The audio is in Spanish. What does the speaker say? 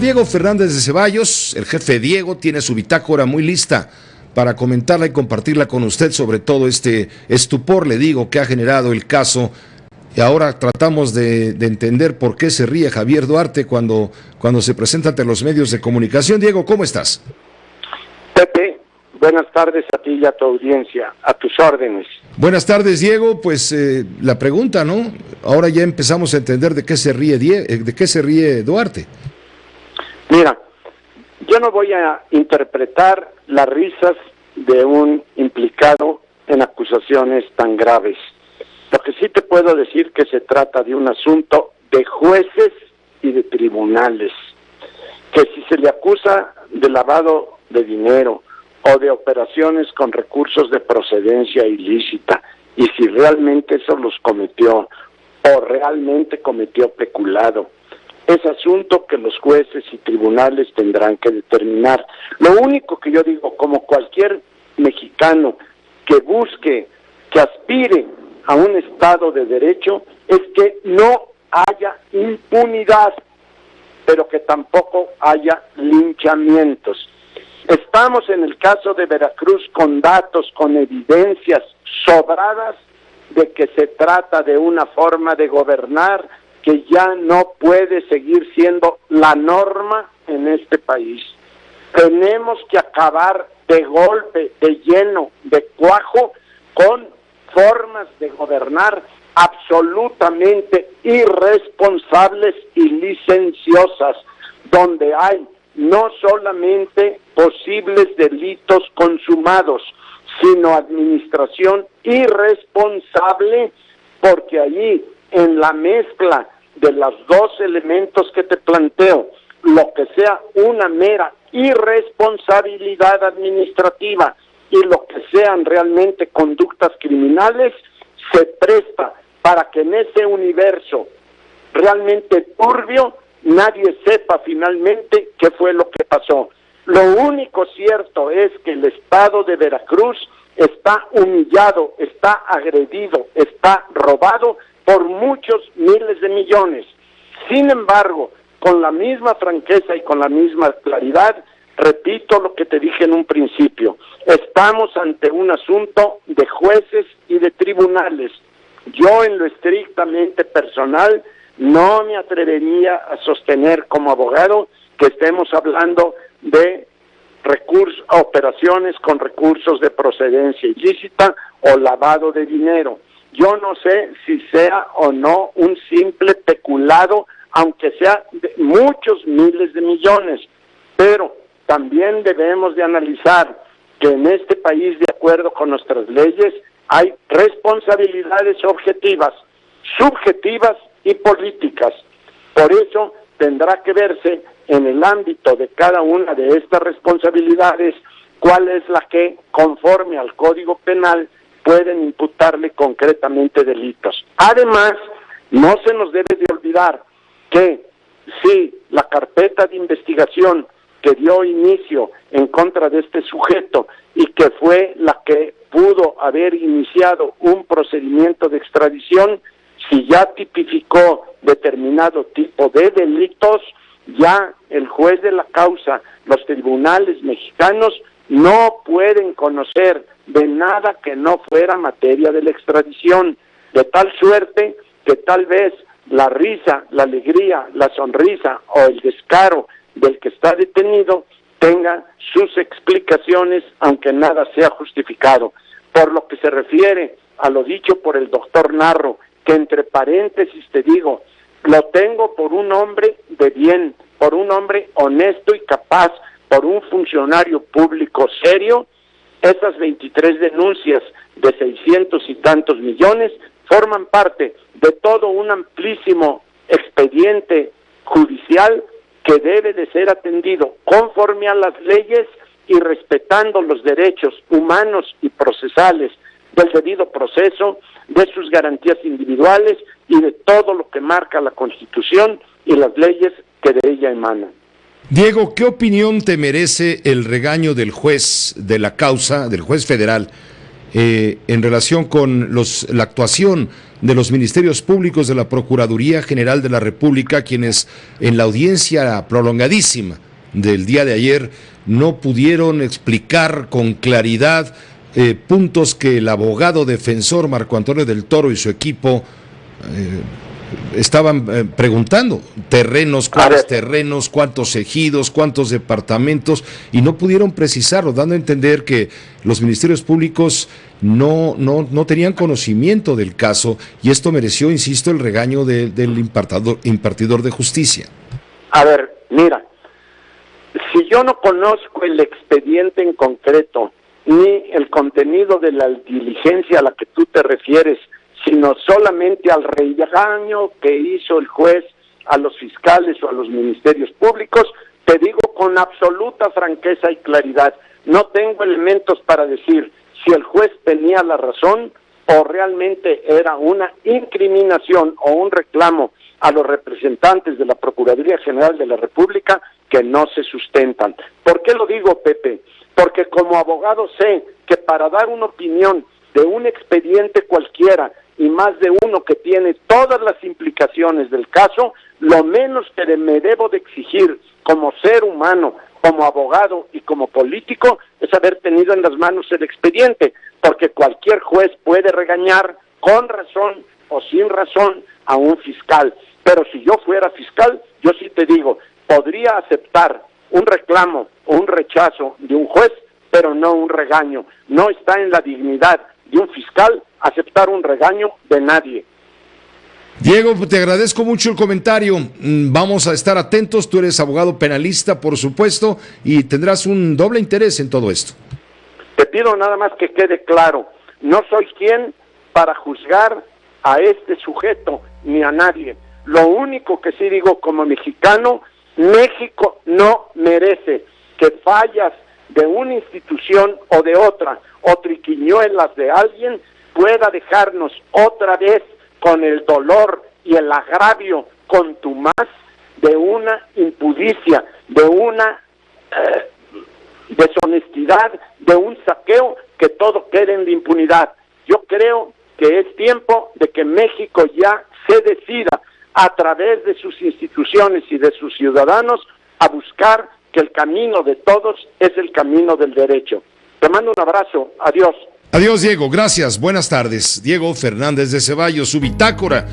Diego Fernández de Ceballos, el jefe Diego, tiene su bitácora muy lista para comentarla y compartirla con usted sobre todo este estupor, le digo, que ha generado el caso. Y ahora tratamos de entender por qué se ríe Javier Duarte cuando se presenta ante los medios de comunicación. Diego, ¿cómo estás? Pepe, buenas tardes a ti y a tu audiencia, a tus órdenes. Buenas tardes, Diego. Pues la pregunta, ¿no? Ahora ya empezamos a entender de qué se ríe Duarte. Mira, yo no voy a interpretar las risas de un implicado en acusaciones tan graves. Lo que sí te puedo decir que se trata de un asunto de jueces y de tribunales, que si se le acusa de lavado de dinero o de operaciones con recursos de procedencia ilícita, y si realmente eso los cometió o realmente cometió peculado, es asunto que los jueces y tribunales tendrán que determinar. Lo único que yo digo, como cualquier mexicano que busque, que aspire a un Estado de Derecho, es que no haya impunidad, pero que tampoco haya linchamientos. Estamos en el caso de Veracruz con datos, con evidencias sobradas de que se trata de una forma de gobernar que ya no puede seguir siendo la norma en este país. Tenemos que acabar de golpe, de lleno, de cuajo, con formas de gobernar absolutamente irresponsables y licenciosas, donde hay no solamente posibles delitos consumados, sino administración irresponsable, porque allí en la mezcla de los dos elementos que te planteo, lo que sea una mera irresponsabilidad administrativa y lo que sean realmente conductas criminales, se presta para que en ese universo realmente turbio nadie sepa finalmente qué fue lo que pasó. Lo único cierto es que el Estado de Veracruz está humillado, está agredido, está robado por muchos miles de millones. Sin embargo, con la misma franqueza y con la misma claridad, repito lo que te dije en un principio, estamos ante un asunto de jueces y de tribunales. Yo en lo estrictamente personal no me atrevería a sostener como abogado que estemos hablando de operaciones con recursos de procedencia ilícita o lavado de dinero. Yo no sé si sea o no un simple peculado, aunque sea de muchos miles de millones, pero también debemos de analizar que en este país, de acuerdo con nuestras leyes, hay responsabilidades objetivas, subjetivas y políticas. Por eso tendrá que verse en el ámbito de cada una de estas responsabilidades cuál es la que, conforme al Código Penal, pueden imputarle concretamente delitos. Además, no se nos debe de olvidar que si la carpeta de investigación que dio inicio en contra de este sujeto y que fue la que pudo haber iniciado un procedimiento de extradición, si ya tipificó determinado tipo de delitos, ya el juez de la causa, los tribunales mexicanos, no pueden conocer de nada que no fuera materia de la extradición, de tal suerte que tal vez la risa, la alegría, la sonrisa o el descaro del que está detenido tenga sus explicaciones, aunque nada sea justificado. Por lo que se refiere a lo dicho por el doctor Narro, que entre paréntesis te digo, lo tengo por un hombre de bien, por un hombre honesto y capaz, por un funcionario público serio. Esas 23 denuncias de 600 y tantos millones forman parte de todo un amplísimo expediente judicial que debe de ser atendido conforme a las leyes y respetando los derechos humanos y procesales del debido proceso, de sus garantías individuales y de todo lo que marca la Constitución y las leyes que de ella emanan. Diego, ¿qué opinión te merece el regaño del juez de la causa, del juez federal, en relación con la actuación de los ministerios públicos de la Procuraduría General de la República, quienes en la audiencia prolongadísima del día de ayer no pudieron explicar con claridad puntos que el abogado defensor Marco Antonio del Toro y su equipo estaban preguntando. Terrenos, cuáles terrenos, cuántos ejidos, cuántos departamentos, y no pudieron precisarlo, dando a entender que los ministerios públicos no tenían conocimiento del caso, y esto mereció, insisto, el regaño del impartidor de justicia. A ver, mira, si yo no conozco el expediente en concreto, ni el contenido de la diligencia a la que tú te refieres, sino solamente al regaño que hizo el juez a los fiscales o a los ministerios públicos, te digo con absoluta franqueza y claridad, no tengo elementos para decir si el juez tenía la razón o realmente era una incriminación o un reclamo a los representantes de la Procuraduría General de la República que no se sustentan. ¿Por qué lo digo, Pepe? Porque como abogado sé que para dar una opinión de un expediente cualquiera, y más de uno que tiene todas las implicaciones del caso, lo menos que me debo de exigir como ser humano, como abogado y como político, es haber tenido en las manos el expediente, porque cualquier juez puede regañar con razón o sin razón a un fiscal. Pero si yo fuera fiscal, yo sí te digo, podría aceptar un reclamo o un rechazo de un juez, pero no un regaño. No está en la dignidad de un fiscal aceptar un regaño de nadie. Diego, te agradezco mucho el comentario. Vamos a estar atentos. Tú eres abogado penalista, por supuesto, y tendrás un doble interés en todo esto. Te pido nada más que quede claro, no soy quien para juzgar a este sujeto ni a nadie. Lo único que sí digo como mexicano, México no merece que fallas de una institución o de otra, o triquiñuelas de alguien, pueda dejarnos otra vez con el dolor y el agravio contumaz de una impudicia, de una deshonestidad, de un saqueo, que todo quede en la impunidad. Yo creo que es tiempo de que México ya se decida a través de sus instituciones y de sus ciudadanos a buscar que el camino de todos es el camino del derecho. Te mando un abrazo, adiós. Adiós, Diego, gracias, buenas tardes. Diego Fernández de Ceballos, su bitácora